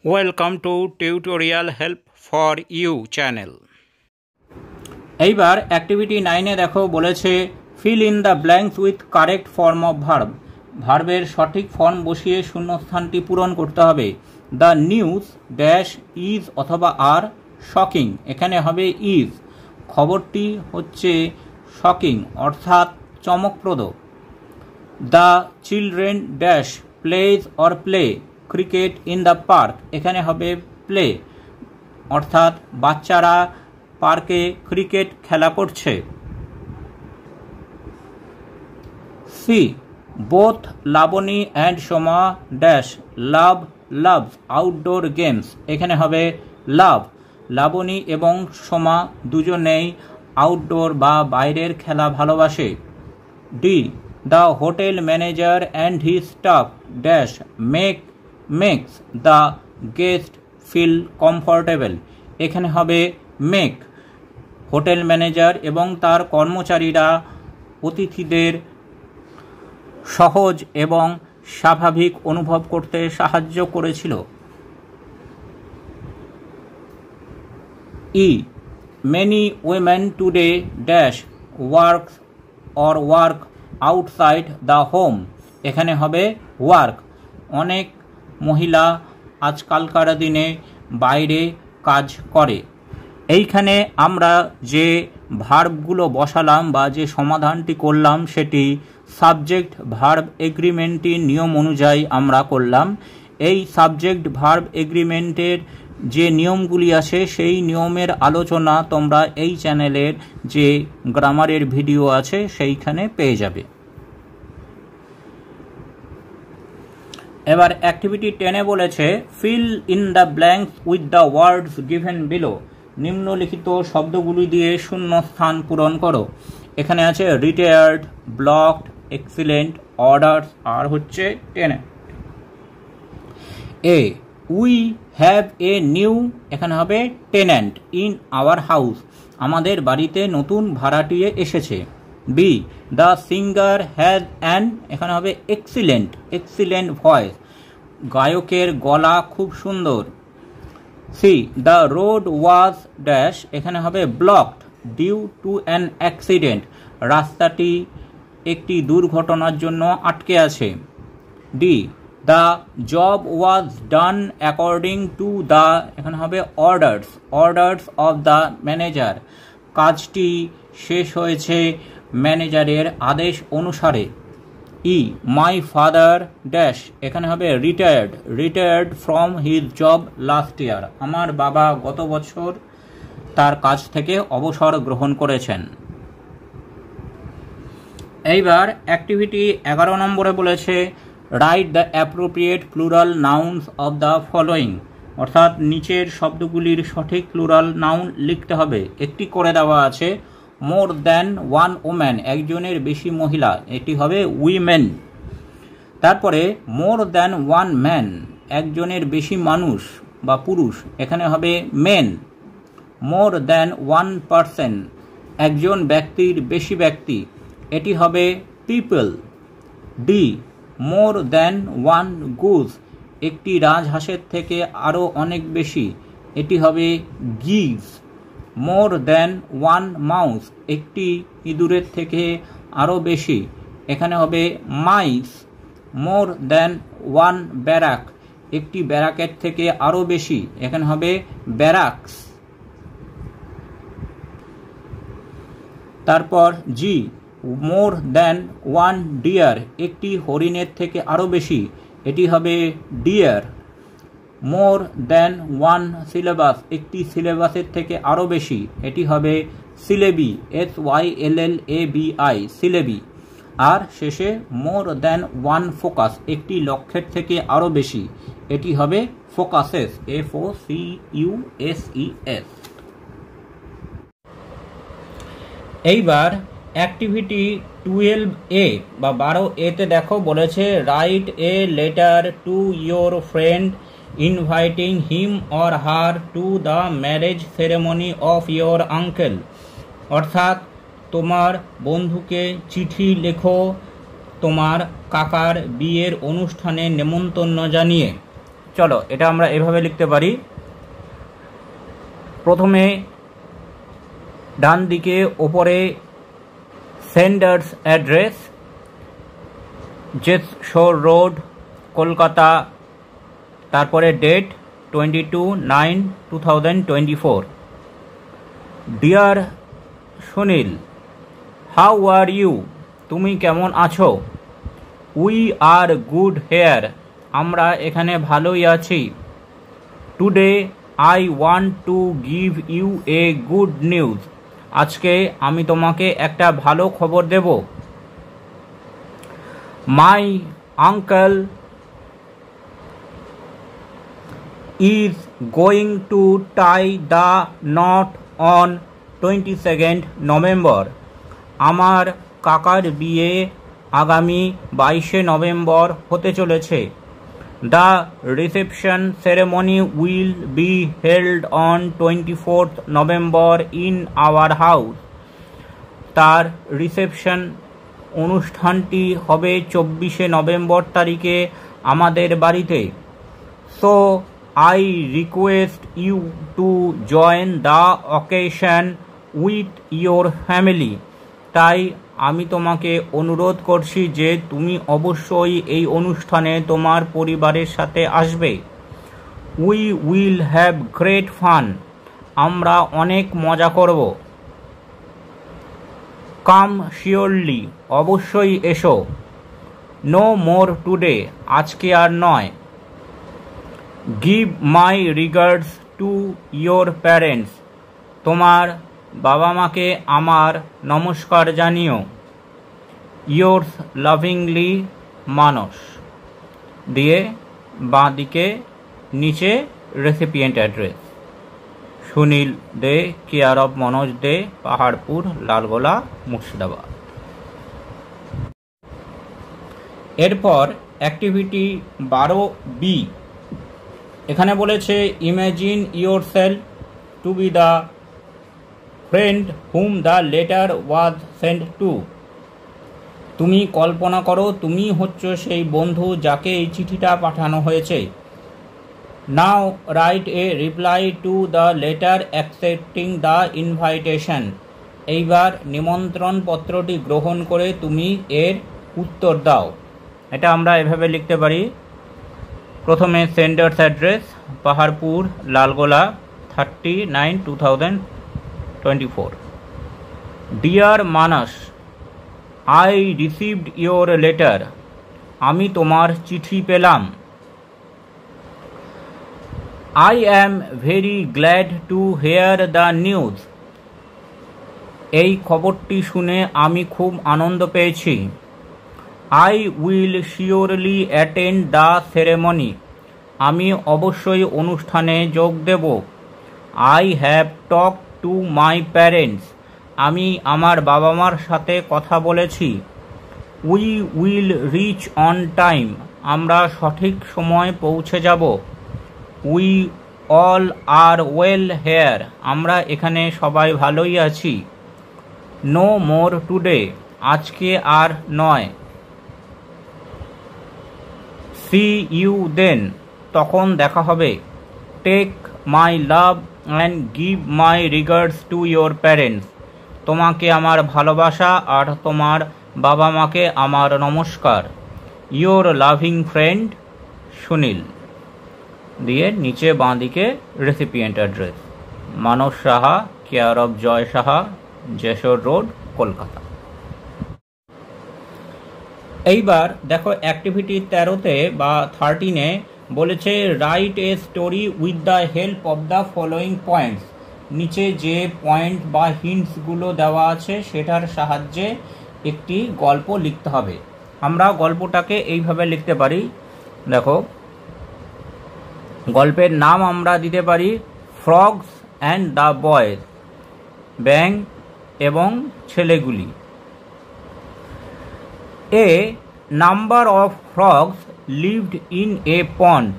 Welcome to tutorial help for you channel. এইবার activity 9-এ দেখো বলেছে fill in the blanks with correct form of verb. ভার্বের সঠিক ফর্ম বসিয়ে শূন্যস্থানটি পূরণ করতে হবে। দ্য নিউজ ড্যাশ ইজ অথবা আর শকিং, এখানে হবে ইজ। খবরটি হচ্ছে শকিং অর্থাৎ চমকপ্রদ। The children dash plays or play cricket in the park, এখানে হবে প্লে অর্থাৎ বাচ্চারা পার্কে ক্রিকেট খেলা করছে। C both Labani and Soma dash loves outdoor games, এখানে হবে লাভ। লাবণী এবং সোমা দুজনেই আউটডোর বা বাইরের খেলা ভালোবাসে। D the hotel manager and his staff dash makes the guest feel comfortable, এখানে হবে মেক। হোটেল ম্যানেজার এবং তার কর্মচারীরা অতিথিদের সহজ এবং স্বাভাবিক অনুভব করতে সাহায্য করেছিল। ই many women today dash work outside the home, এখানে হবে ওয়ার্ক। অনেক মহিলা আজকালকার দিনে বাইরে কাজ করে। এইখানে আমরা যে ভার্বগুলো বসালাম বা যে সমাধানটি করলাম সেটি সাবজেক্ট ভার্ব এগ্রিমেন্টের নিয়ম অনুযায়ী আমরা করলাম। এই সাবজেক্ট ভার্ব এগ্রিমেন্টের যে নিয়মগুলি আছে সেই নিয়মের আলোচনা তোমরা এই চ্যানেলের যে গ্রামারের ভিডিও আছে সেইখানে পেয়ে যাবে। এবার অ্যাক্টিভিটি 10-এ বলেছে fill in the blanks with the words given below, নিম্নলিখিত শব্দগুলি দিয়ে শূন্যস্থান পূরণ করো। এখানে আছে রিটায়ার্ড, ব্লকড, এক্সিলেন্ট, অর্ডার্স আর হচ্ছে tenant. A we have a new, এখানে হবে টেনেন্ট ইন আওয়ার হাউস, আমাদের বাড়িতে নতুন ভাড়াটিয়ে এসেছে। B the singer has an, এখানে হবে এক্সিলেন্ট ভয়েস, গায়কের গলা খুব সুন্দর। C the road was dash, এখানে হবে blocked due to an accident, রাস্তাটি একটি দুর্ঘটনার জন্য আটকে আছে। D the job was done according to the, এখানে হবে অর্ডার্স অফ দ্য ম্যানেজার, কাজটি শেষ হয়েছে ম্যানেজারের আদেশ অনুসারে। ই মাই ফাদার ড্যাশ, এখানে হবে retired from his job last year, আমার বাবা গত বছর তার কাজ থেকে অবসর গ্রহণ করেছেন। এইবার অ্যাক্টিভিটি 11 নম্বরে বলেছে write the appropriate plural nouns of the following, অর্থাৎ নিচের শব্দগুলির সঠিক প্লুরাল নাউন লিখতে হবে। একটি করে দেওয়া আছে মোর দ্যান ওয়ান ওম্যান, একজনের বেশি মহিলা, এটি হবে উইমেন। তারপরে মোর দ্যান ওয়ান ম্যান, একজনের বেশি মানুষ বা পুরুষ, এখানে হবে men. More than one person, একজন ব্যক্তির বেশি ব্যক্তি, এটি হবে people. D more than one goose, একটি রাজহাঁসের থেকে আরও অনেক বেশি, এটি হবে গিজ। মোর দ্যান ওয়ান মাউস, একটি ইঁদুরের থেকে আরও বেশি, এখানে হবে mice. More than one barrack, একটি ব্যারাকের থেকে আরও বেশি, এখানে হবে ব্যারাকস। তারপর G more than one deer, একটি হরিণের থেকে আরও বেশি, এটি হবে deer. More than one syllabus, একটি সিলেবাসের থেকে আরও বেশি, এটি হবে সিলেবি, SYLLABI সিলেবি। আর শেষে মোর দ্যান ওয়ান ফোকাস, একটি লক্ষ্যের থেকে আরও বেশি, এটি হবে ফোকাসেস, FOCUSES। এইবার অ্যাক্টিভিটি 12A বা 12A-তে দেখো বলেছে write a letter to your friend inviting him or her to the marriage ceremony of your uncle, অর্থাৎ তোমার বন্ধুকে চিঠি লেখো তোমার কাকার বিয়ের অনুষ্ঠানে নেমন্তন্ন জানিয়ে। চলো এটা আমরা এভাবে লিখতে পারি। প্রথমে ডান দিকে ওপরে senders address, Jessore road, Kolkata, তারপরে date 22/9/2024। Dear Sunil, how are you? তুমি কেমন আছো? We are good here. আমরা এখানে ভালোই আছি। Today I want to give you a good news. আজকে আমি তোমাকে একটা ভালো খবর দেব। My uncle is going to tie the knot on 22nd November. আমার কাকার বিয়ে আগামী 22শে নভেম্বর হতে চলেছে। The reception ceremony will be held on 24th November in our house. তার রিসেপশন অনুষ্ঠানটি হবে 24শে নভেম্বর তারিখে আমাদের বাড়িতে। So I request you to join the occasion with your family. তাই আমি তোমাকে অনুরোধ করছি যে তুমি অবশ্যই এই অনুষ্ঠানে তোমার পরিবারের সাথে আসবে। We will have great fun. আমরা অনেক মজা করব। Come surely. অবশ্যই এসো। No more today. আজকে আর নয়। Give my regards to your parents. তোমার বাবা মাকে আমার নমস্কার জানিও। Yours lovingly, মানস। দিয়ে বাঁ দিকে নিচে recipient address, Sunil De, care of Manoj De, Paharpur, Lalgola, Murshidabad. এরপর অ্যাক্টিভিটি 12B। এখানে বলেছে imagine yourself to be the friend whom the letter was send to. তুমি কল্পনা করো তুমি হচ্ছ সেই বন্ধু যাকে এই চিঠিটা পাঠানো হয়েছে। Now write a reply to the letter accepting the invitation. এইবার নিমন্ত্রণ পত্রটি গ্রহণ করে তুমি এর উত্তর দাও। এটা আমরা এভাবে লিখতে পারি। প্রথমে senders address, Paharpur, Lalgola, 30/9/2024। Dear Manas, I received your letter. আমি তোমার চিঠি পেলাম। I am very glad to hear the news. এই খবরটি শুনে আমি খুব আনন্দ পেয়েছি। I will surely attend the ceremony. আমি অবশ্যই অনুষ্ঠানে যোগ দেব। I have talk to my parents. আমি আমার বাবা মার সাথে কথা বলেছি। We will reach on time. আমরা সঠিক সময় পৌঁছে যাব। We all R well here. আমরা এখানে সবাই ভালোই আছি। No more today. আজকে আর নয়। See you then. তখন দেখা হবে। Take my love and give my regards to your parents. তোমাকে আমার ভালোবাসা আর তোমার বাবা মাকে আমার নমস্কার। Your loving friend Sunil. দিয়ে নিচে বাঁ দিকে recipient address, Manas Saha, care of Joy Saha, Jessore road, Kolkata. এইবার দেখো অ্যাক্টিভিটি 13-তে বা 13-এ বলেছে write a story with the help of the following points. নিচে যে পয়েন্ট বা হিন্টসগুলো দেওয়া আছে সেটার সাহায্যে একটি গল্প লিখতে হবে। আমরা গল্পটাকে এইভাবে লিখতে পারি। দেখো গল্পের নাম আমরা দিতে পারি ফ্রগস অ্যান্ড দ্য বয়েজ, ব্যাং এবং ছেলেগুলি। A number of frogs lived in a pond.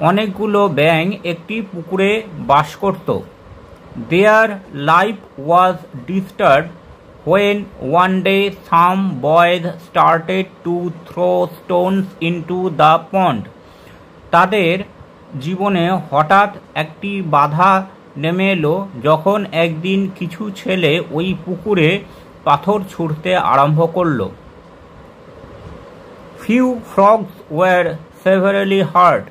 অনেকগুলো ব্যাঙ একটি পুকুরে বাস করত। Their life was disturbed when one day some boys started to throw stones into the pond. তাদের জীবনে হঠাৎ একটি বাধা নেমে এলো যখন একদিন কিছু ছেলে ওই পুকুরে পাথর ছুঁড়তে আরম্ভ করলো। Few frogs were severely hurt,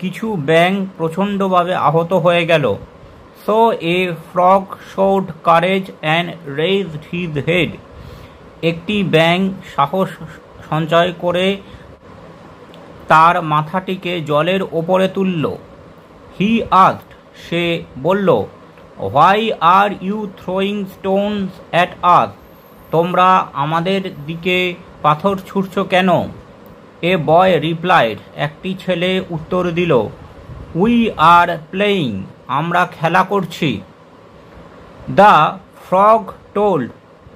কিছু ব্যাঙ প্রচণ্ডভাবে আহত হয়ে গেল। So a frog showed courage and raised his head, একটি ব্যাঙ সাহস সঞ্চয় করে তার মাথাটিকে জলের ওপরে তুলল। হি আস্কড, সে বলল, why are you throwing stones at us, তোমরা আমাদের দিকে পাথর ছুঁড়ছ কেন? এ বয় রিপ্লাইড, একটি ছেলে উত্তর দিল, উই আর প্লেয়িং, আমরা খেলা করছি। The frog told,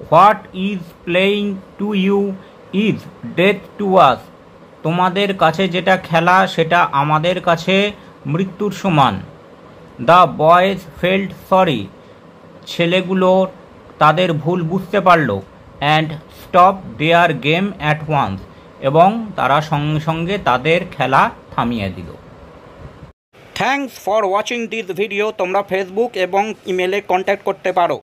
what is playing to you is death to us, তোমাদের কাছে যেটা খেলা সেটা আমাদের কাছে মৃত্যুর সমান। দ্য বয়েজ ফেল্ট সরি, ছেলেগুলো তাদের ভুল বুঝতে পারল। And stop their game at once, এবং তারা সঙ্গে সঙ্গে তাদের খেলা থামিয়ে দিল। Thanks for watching this video. তোমরা ফেসবুক এবং ইমেলে কন্ট্যাক্ট করতে পারো।